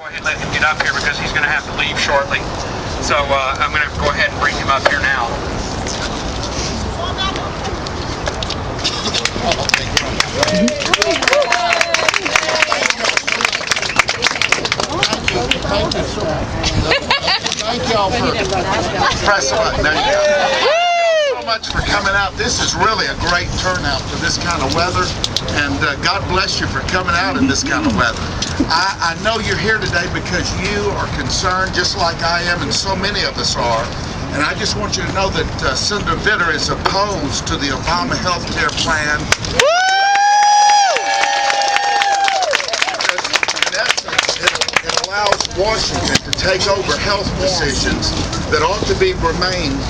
ahead and let him get up here because he's going to have to leave shortly. So I'm going to go ahead and bring him up here now. Thank y'all for pressing it. There you go. Thank you so much for coming out. This is really a great turnout for this kind of weather, and God bless you for coming out in this kind of weather. I know you're here today because you are concerned, just like I am, and so many of us are. And I just want you to know that Senator Vitter is opposed to the Obama health care plan. It allows Washington to take over health decisions that ought to be remain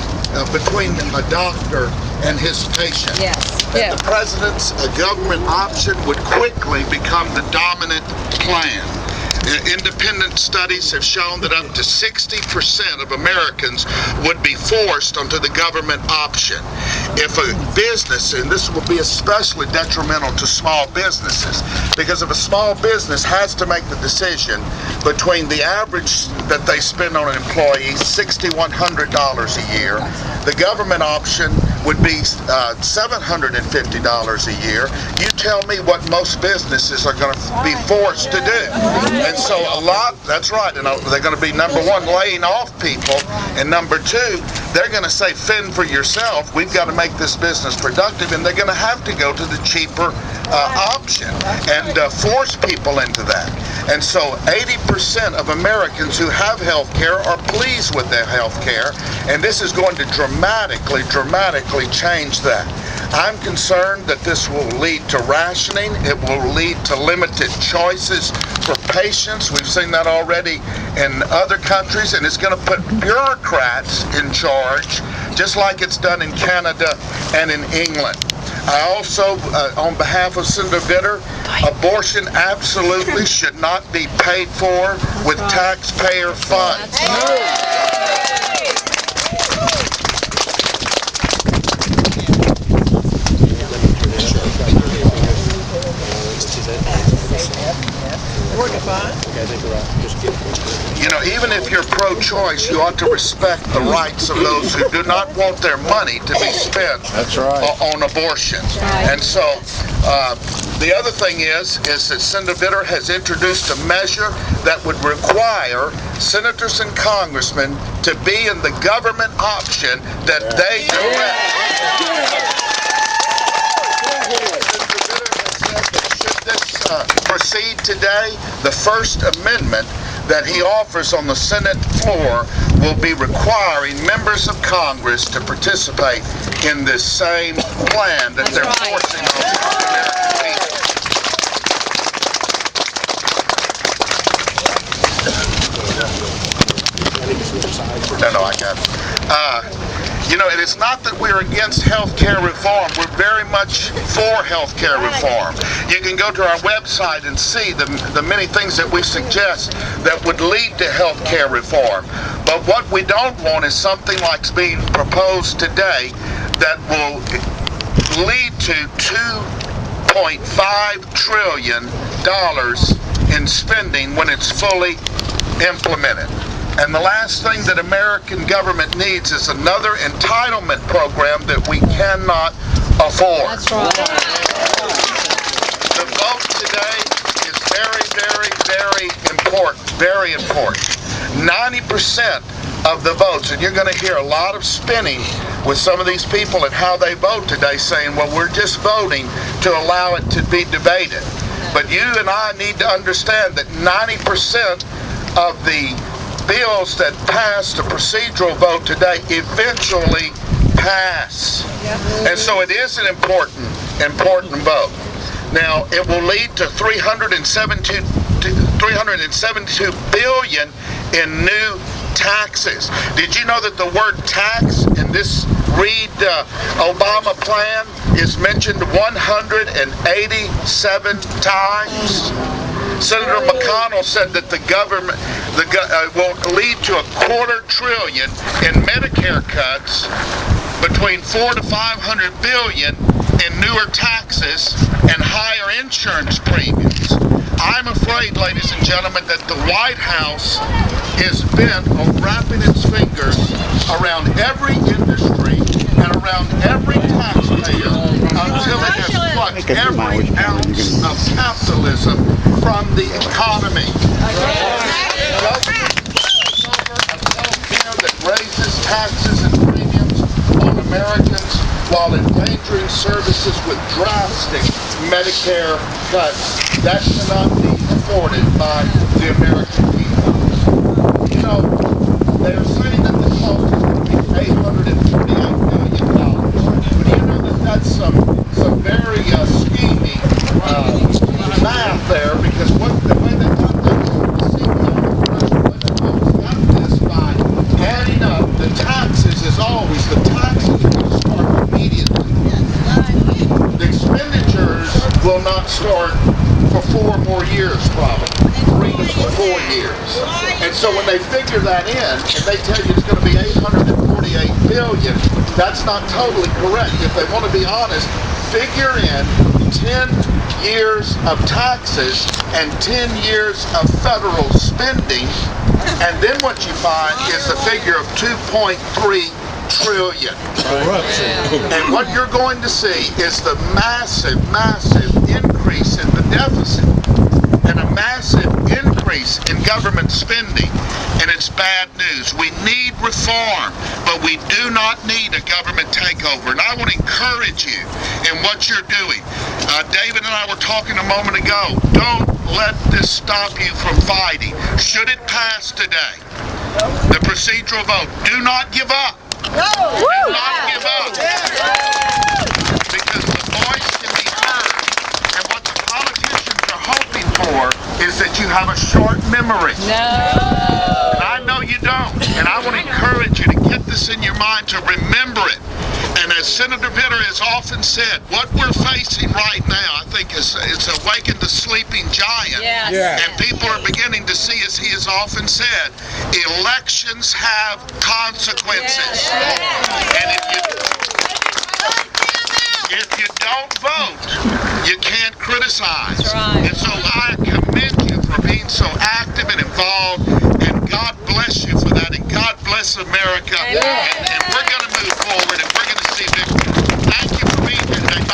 between a doctor and his patient. Yes. And the president's government option would quickly become the dominant plan. Independent studies have shown that up to 60% of Americans would be forced onto the government option. If a business, and this will be especially detrimental to small businesses, because if a small business has to make the decision between the average that they spend on an employee, $6,100 a year, the government option would be $750 a year. You tell me what most businesses are going to be forced to do. And so that's right, and they're going to be, number one, laying off people, and number two, they're going to say, fend for yourself, we've got to make this business productive, and they're going to have to go to the cheaper option and force people into that. And so 80% of Americans who have health care are pleased with their health care, and this is going to dramatically change that. I'm concerned that this will lead to rationing. It will lead to limited choices for patients. We've seen that already in other countries, and it's going to put bureaucrats in charge, just like it's done in Canada and in England. I also, on behalf of Senator Vitter, abortion absolutely should not be paid for with taxpayer funds. You know, even if you're pro-choice, you ought to respect the rights of those who do not want their money to be spent on abortion. And so, the other thing is that Senator Vitter has introduced a measure that would require senators and congressmen to be in the government option that they direct. Proceed today, the First Amendment that he offers on the Senate floor will be requiring members of Congress to participate in this same plan that they're forcing on the American people. No, I got it. You know, it is not that we're against health care reform. We're very much for health care reform. You can go to our website and see the many things that we suggest that would lead to health care reform. But what we don't want is something like being proposed today that will lead to $2.5 trillion in spending when it's fully implemented. And the last thing that American government needs is another entitlement program that we cannot afford. That's right. The vote today is very important, very important. 90% of the votes, and you're going to hear a lot of spinning with some of these people and how they vote today, saying, well, we're just voting to allow it to be debated. But you and I need to understand that 90% of the bills that pass the procedural vote today eventually pass. And so it is an important vote. Now, it will lead to $372 billion in new taxes. Did you know that the word tax in this Reid Obama plan is mentioned 187 times? Senator McConnell said that the government will lead to $250 billion in Medicare cuts, between $400 to $500 billion in newer taxes and higher insurance premiums. I'm afraid, ladies and gentlemen, that the White House is bent on wrapping its fingers around every industry and around every taxpayer until it has plucked every ounce of capitalism from the economy. That raises taxes and premiums on Americans while endangering services with drastic Medicare cuts. That cannot be afforded by the American people. You know, they're saying that the cost is going to be $848 million. But you know that that's some very scheming math there, because the way they got that, the CEO got this by adding up the taxes is always the taxes are going to start immediately. The expenditures will not start for 4 more years, probably 3 to 4 years. And so when they figure that in, and they tell you it's going to be $848 billion, that's not totally correct. If they want to be honest, figure in 10 years of taxes and 10 years of federal spending, and then what you find is the figure of 2.3 trillion. And what you're going to see is the massive increase in the deficit and a massive increase in government spending. And it's bad news. We need reform, but we do not need a government takeover. And I want to encourage you in what you're doing. David and I were talking a moment ago. Don't let this stop you from fighting. Should it pass today, the procedural vote, do not give up. Do not give up. Because the voice can be heard. And what the politicians are hoping for is that you have a short memory. And I know you don't. And I want to encourage you to get this in your mind, to remember it. And as Senator Vitter has often said, what we're facing right now, I think, is awakened the sleeping giant. And people are beginning to see, as he has often said, elections have consequences. And if you don't vote, you can't criticize. And so I commend you for being so active and involved, and God bless you for that, and God bless America. And we're going to move forward, and we're going to see victory. Thank you for being here today.